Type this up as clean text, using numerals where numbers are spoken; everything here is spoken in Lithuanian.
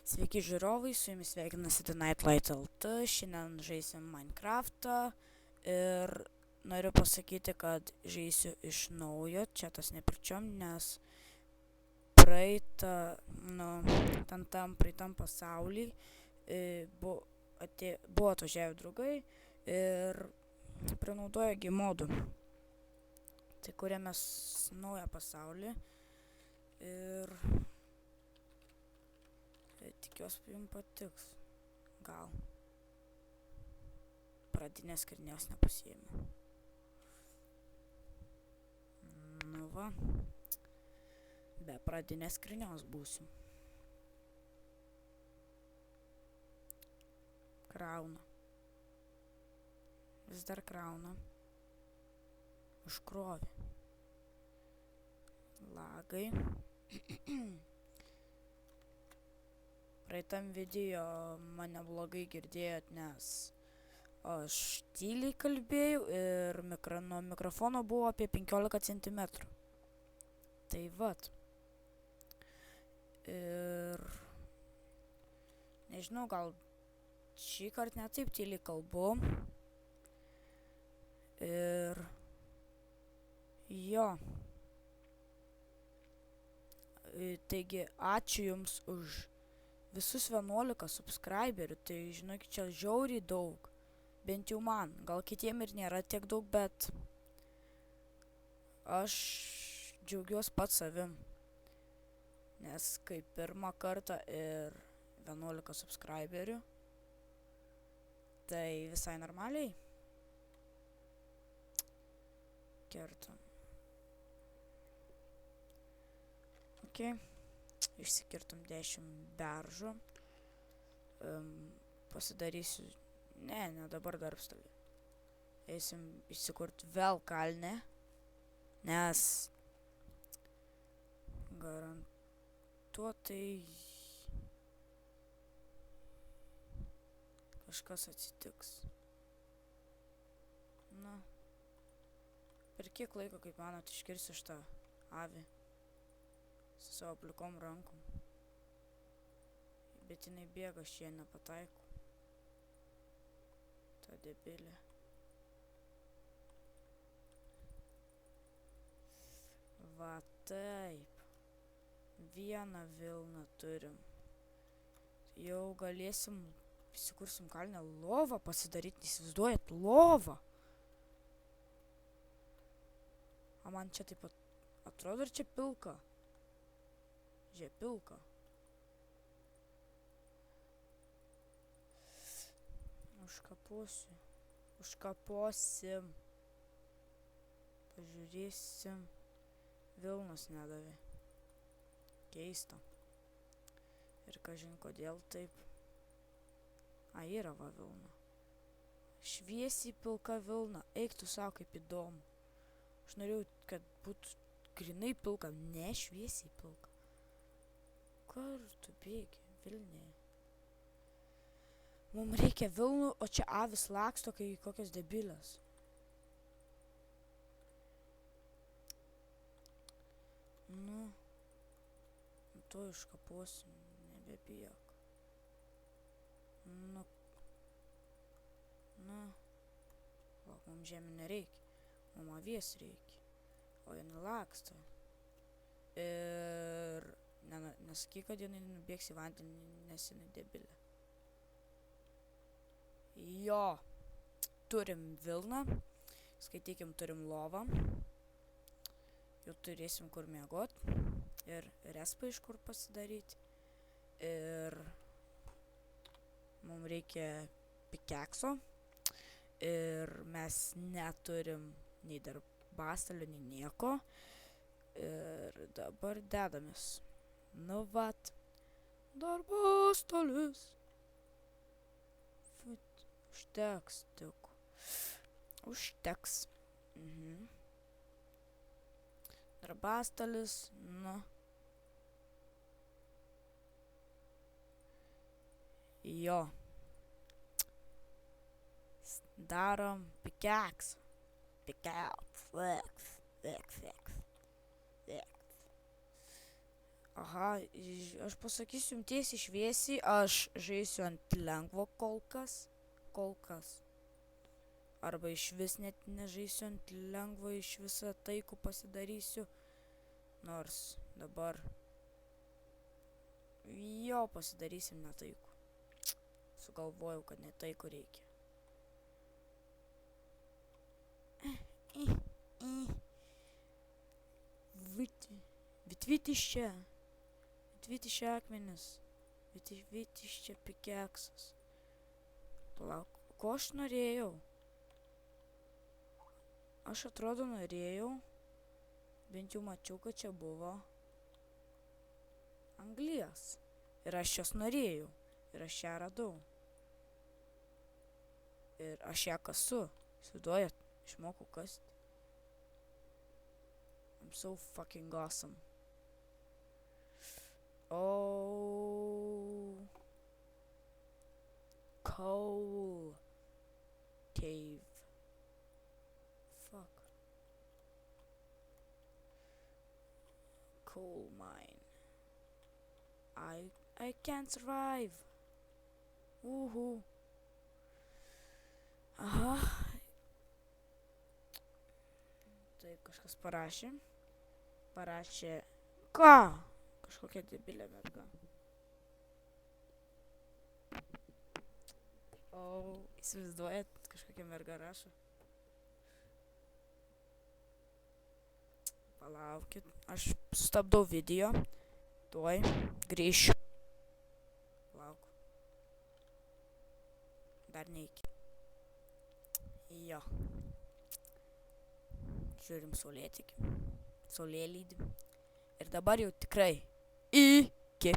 Sveiki žiūrovai, su jumis sveikinasi The Nightlight LT, šiandien žaisim Minecraftą ir noriu pasakyti, kad žaisiu iš naujo, čia tas nepričiom, nes praeitam pasauly buvo atvažiavę draugai ir prinaudojo Gmodų. Tai kuriame naują pasaulį ir tikiuosi jums patiks. Gal. Pradinės skrynios nepasiėmiau. Nu va. Be pradinės skrynios būsiu. Krauna. Vis dar krauna. Užkrovė. Lagai. Praeitam video mane blogai girdėjot, nes aš tyliai kalbėjau ir nuo mikrofono buvo apie 15 cm. Tai vat. Ir nežinau, gal šį kartą ne taip tyliai kalbu. Ir jo. Taigi, ačiū jums už visus 11 subscriberių, tai žinokit, čia žiauriai daug. Bent jau man, gal kitiem ir nėra tiek daug, bet aš džiaugiuosi pats savim. Nes kaip pirmą kartą ir 11 subscriberių, tai visai normaliai. Kertam. Ok. Išsikirtum 10 beržų. Pasidarysiu... Ne dabar darbstalį. Eisim įsikurt vėl kalnę. Nes... garantuotai... kažkas atsitiks. Na. Per kiek laiko, kaip manot, iškirsiu šitą avį? Su savo plikom rankom. Bet jinai bėga, aš ją nepataikau. Ta debilė. Va taip. Vieną vilną turim. Jau galėsim, įsikursim kalnę lovą pasidaryti, įsivaizduojat, lovą. O man čia taip pat atrodo, ar čia pilka? Pilka. Užkaposim. Pažiūrėsim. Vilnos nedavė. Keista. Ir kažin kodėl taip. Yra va vilna. Šviesiai pilka vilna. Eik tu savo, kaip įdomu. Aš norėjau, kad būtų grinai pilka, ne šviesiai pilka. Kur tu bėgi, Vilnė? Mums reikia vilnų, o čia avis laksto, kai kokios debilės. Nu, to iškaposim, nebebijok. Nu, mums žemė nereikia, mums avies reikia, o jie nelaksto. Ir... nesakyk, kad jinai nubėgs į vandenį, nes jinai debilė. Jo, turim vilną, skaitykim, turim lovą, jau turėsim kur miegot ir respą iš kur pasidaryti. Ir mums reikia pikekso ir mes neturim nei darbastalio, nei nieko. Ir dabar dedamės. Nu vat, darbastalis. Užteks tik. Užteks. Darbastalis, nu. Jo. Darom pikeks. Aha, aš pasakysiu jums tiesiai šviesiai, aš žaisiu ant lengvo kol kas. Arba iš vis net nežaisiu ant lengvo, iš visą taikų pasidarysiu. Nors dabar jo pasidarysim netaikų. Sugalvojau, kad netaikų reikia. Vitvytiščia. Vitvytiščia akmenis. Vitvytiščia pikeksas. Palauk, ko aš norėjau? Aš atrodo norėjau. Bent jau mačiau, kad čia buvo anglies. Ir aš jos norėjau. Ir aš ją radau. Ir aš ją kasu. Įsivaizduojat, išmokau kasti. I'm so fucking awesome. Oh. Coal cave. Fuck. Coal mine. I can't survive. Uhu. Aha. Taip, kažkas parašė. Ką? Kažkokia debilė merga. O, įsivaizduojat, kažkokia merga rašo. Palaukit, aš sustabdau video. Tuoj grįšiu. Palauk. Dar neiki. Jo. Žiūrim saulėtekį. Saulėlydį. Ir dabar jau tikrai iki.